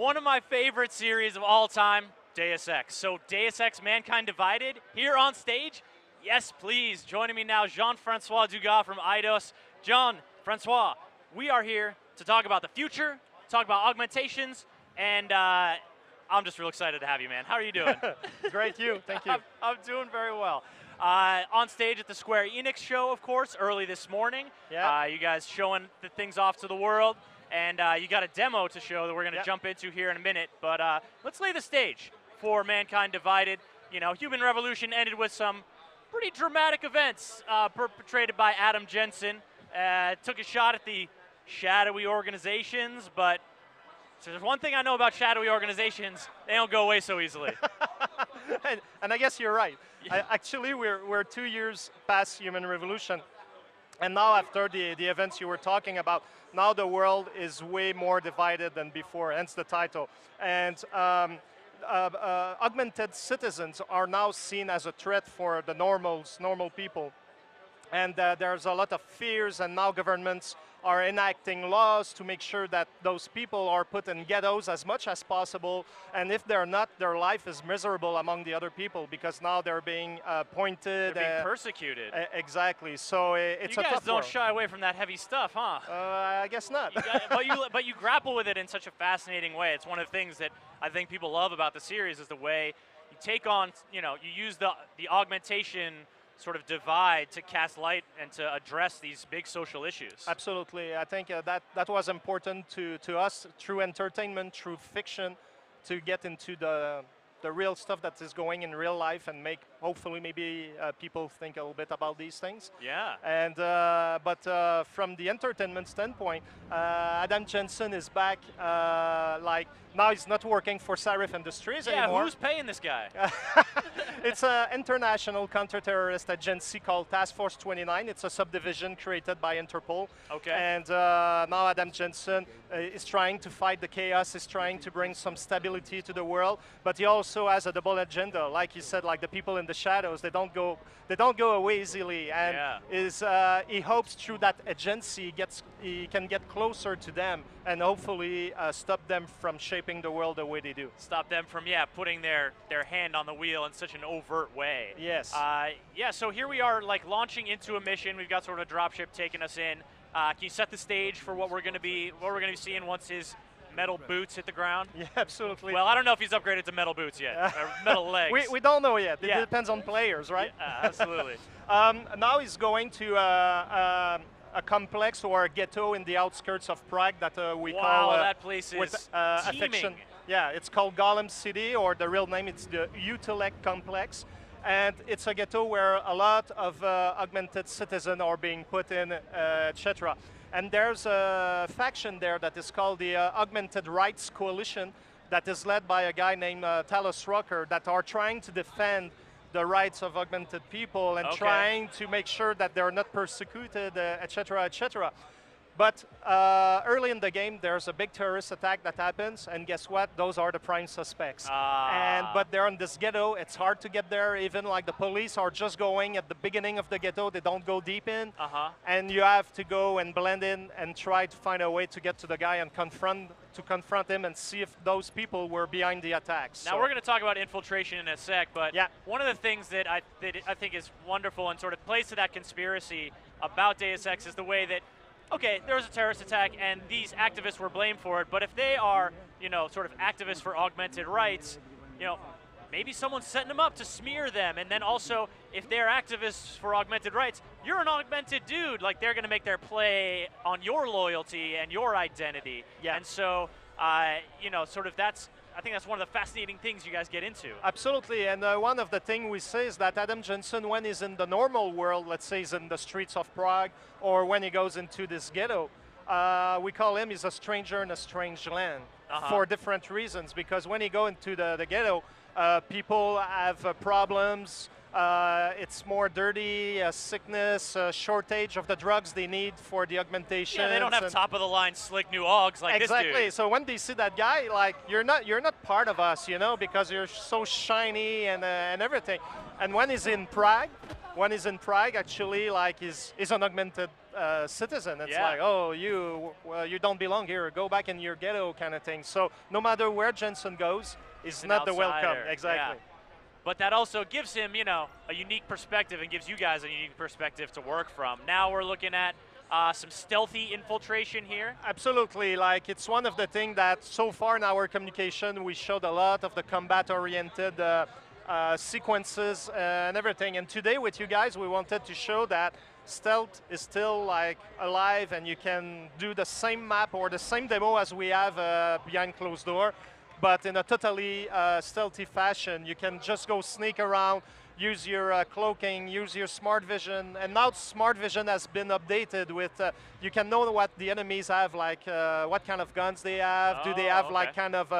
one of my favorite series of all time, Deus Ex. So Deus Ex Mankind Divided, here on stage. Yes, please, joining me now, Jean-Francois Dugas from Eidos. Jean-Francois, we are here to talk about the future, talk about augmentations, and I'm just real excited to have you, man. How are you doing? Great, thank you. I'm doing very well. On stage at the Square Enix show, of course, early this morning. Yeah. You guys showing the things off to the world. And you got a demo to show that we're going to jump into here in a minute. But let's lay the stage for Mankind Divided. You know, Human Revolution ended with some pretty dramatic events perpetrated by Adam Jensen. Took a shot at the shadowy organizations, but so there's one thing I know about shadowy organizations, they don't go away so easily. and I guess you're right. Actually, we're 2 years past Human Revolution. And now after the events you were talking about, now the world is way more divided than before, hence the title. And augmented citizens are now seen as a threat for the normal people. And there's a lot of fears, and now governments are enacting laws to make sure that those people are put in ghettos as much as possible. And if they're not, their life is miserable among the other people because now they're being pointed. They're being persecuted. Exactly. So it's a tough You guys don't world. shy away from that heavy stuff, huh? I guess not. But you grapple with it in such a fascinating way. It's one of the things that I think people love about the series is the way you take on, you use the augmentation sort of divide to cast light and to address these big social issues. Absolutely. I think that was important to us through entertainment, through fiction, to get into the real stuff that is going in real life and make, hopefully, maybe people think a little bit about these things. Yeah. And but from the entertainment standpoint, Adam Jensen is back. Like now, he's not working for Sarif Industries anymore. Yeah, who's paying this guy? It's an international counter-terrorist agency called Task Force 29. It's a subdivision created by Interpol. Okay. And now Adam Jensen is trying to fight the chaos, is trying to bring some stability to the world, but he also has a double agenda. Like he said, like the people in the shadows, they don't go away easily. And he hopes through that agency he can get closer to them and hopefully stop them from shaping the world the way they do. Stop them from, putting their hand on the wheel in such an overt way. Yes. So here we are, like, launching into a mission. We've got sort of a dropship taking us in. Can you set the stage for what we're going to be seeing once his metal boots hit the ground? Yeah, absolutely. Well, I don't know if he's upgraded to metal boots yet, or metal legs. We don't know yet. It depends on players, right? Yeah, absolutely. Now he's going to a complex or a ghetto in the outskirts of Prague that we call that place is with teeming. affection. Yeah, it's called Golem City, or the real name it's the Utilec Complex. And it's a ghetto where a lot of augmented citizens are being put in, etc. And there's a faction there that is called the Augmented Rights Coalition that is led by a guy named Talos Rucker that are trying to defend the rights of augmented people and trying to make sure that they're not persecuted, etc., etc. But early in the game, there's a big terrorist attack that happens, and guess what? Those are the prime suspects. But they're in this ghetto. It's hard to get there. Even like the police are just going at the beginning of the ghetto. They don't go deep in. And you have to go and blend in and try to find a way to get to the guy and confront him and see if those people were behind the attacks. Now, we're going to talk about infiltration in a sec, but yeah. One of the things that I think is wonderful and sort of plays to that conspiracy about Deus Ex is the way that, okay, there was a terrorist attack and these activists were blamed for it, but if they are, sort of activists for augmented rights, maybe someone's setting them up to smear them. And then also, if they're activists for augmented rights, you're an augmented dude. Like, they're going to make their play on your loyalty and your identity. Yeah. And so, sort of I think that's one of the fascinating things you guys get into. Absolutely, and one of the things we say is that Adam Jensen, when he's in the normal world, let's say he's in the streets of Prague, or when he goes into this ghetto, we call him, he's a stranger in a strange land for different reasons. Because when he go into the ghetto, people have problems, it's more dirty, sickness, shortage of the drugs they need for the augmentation. Yeah, they don't have top-of-the-line slick new augs like this dude. Exactly. So when they see that guy, like, you're not part of us, because you're so shiny and everything. And when he's in Prague, actually, like, he's an augmented citizen. It's Yeah. like, oh, you don't belong here. Go back in your ghetto, kind of thing. So no matter where Jensen goes, he's an not the welcome. outsider, Exactly. yeah. But that also gives him, a unique perspective and gives you guys a unique perspective to work from. Now we're looking at some stealthy infiltration here. Absolutely, like it's one of the things that so far in our communication we showed a lot of the combat-oriented sequences and everything. And today with you guys, we wanted to show that stealth is still like alive, and you can do the same map or the same demo as we have behind closed door, but in a totally stealthy fashion. You can just go sneak around, use your cloaking, use your smart vision, and now smart vision has been updated with, you can know what the enemies have, like what kind of guns they have, do they have like kind of,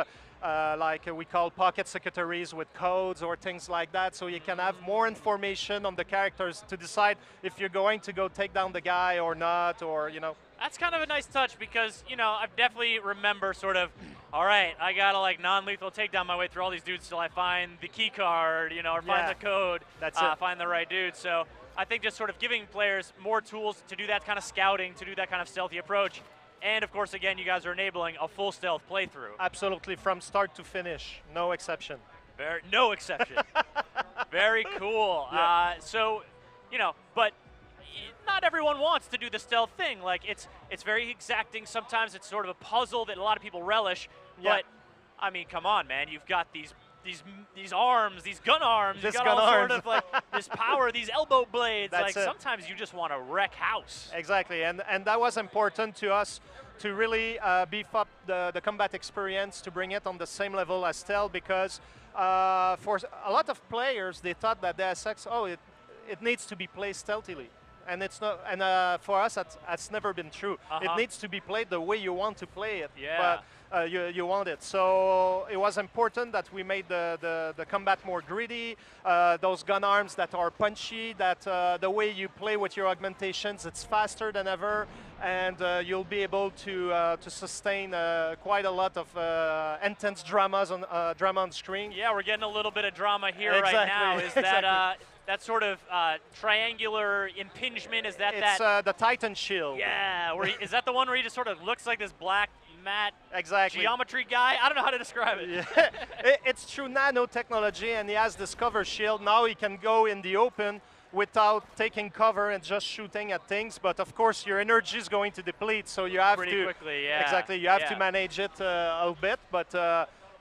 we call pocket secretaries with codes or things like that, so you can have more information on the characters to decide if you're going to go take down the guy or not, or That's kind of a nice touch because, I definitely remember sort of, all right, I got to like non-lethal take down my way through all these dudes till I find the key card, or find the code, That's it. find the right dude. So I think just sort of giving players more tools to do that kind of scouting, to do that kind of stealthy approach. And of course, again, you guys are enabling a full stealth playthrough. Absolutely, from start to finish, no exception. No exception. Very cool. Yeah. But not everyone wants to do the stealth thing. Like it's very exacting. Sometimes it's sort of a puzzle that a lot of people relish. Yeah. But I mean, come on, man. You've got these arms, these gun arms. This You've got gun all arms. sort of like this power, these elbow blades. That's like it. sometimes you just want to wreck house. Exactly, and that was important to us to really beef up the combat experience, to bring it on the same level as stealth, because for a lot of players, they thought that Deus Ex, it needs to be played stealthily. And it's not, and for us, that's never been true. It needs to be played the way you want to play it. Yeah. But you want it. So it was important that we made the combat more gritty, those gun arms that are punchy, that the way you play with your augmentations, it's faster than ever, and you'll be able to sustain quite a lot of intense drama on screen. Yeah, we're getting a little bit of drama here Exactly. right now. Is that that sort of triangular impingement? Is that It's the Titan shield. Yeah, is that the one where he just sort of looks like this black matte Exactly. geometry guy? I don't know how to describe it. Yeah. It's true nanotechnology, and he has this cover shield. Now he can go in the open without taking cover and just shooting at things. But of course, your energy is going to deplete, so you have Pretty quickly, yeah. Exactly, you have Yeah. to manage it a bit, but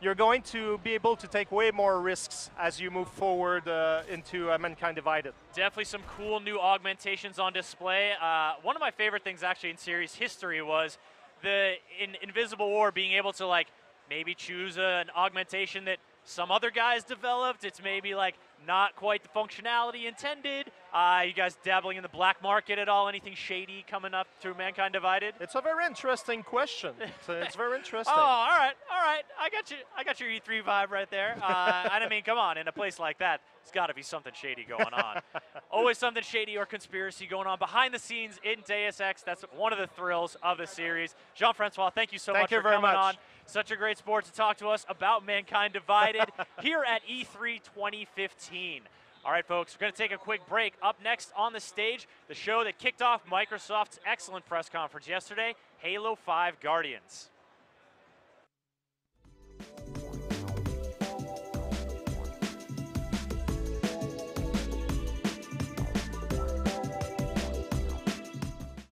you're going to be able to take way more risks as you move forward into Mankind Divided. Definitely some cool new augmentations on display. One of my favorite things actually in series history was in Invisible War being able to like maybe choose an augmentation that some other guys developed. It's maybe like not quite the functionality intended. You guys dabbling in the black market at all? Anything shady coming up through Mankind Divided? It's a very interesting question. It's very interesting. Oh, all right. I got your E3 vibe right there. And I mean, come on, in a place like that, there's got to be something shady going on. Always something shady or conspiracy going on behind the scenes in Deus Ex. That's one of the thrills of the series. Jean-Francois, thank you so much for coming on. Such a great sport to talk to us about Mankind Divided here at E3 2015. All right, folks, we're going to take a quick break. Up next on the stage, the show that kicked off Microsoft's excellent press conference yesterday, Halo 5 Guardians.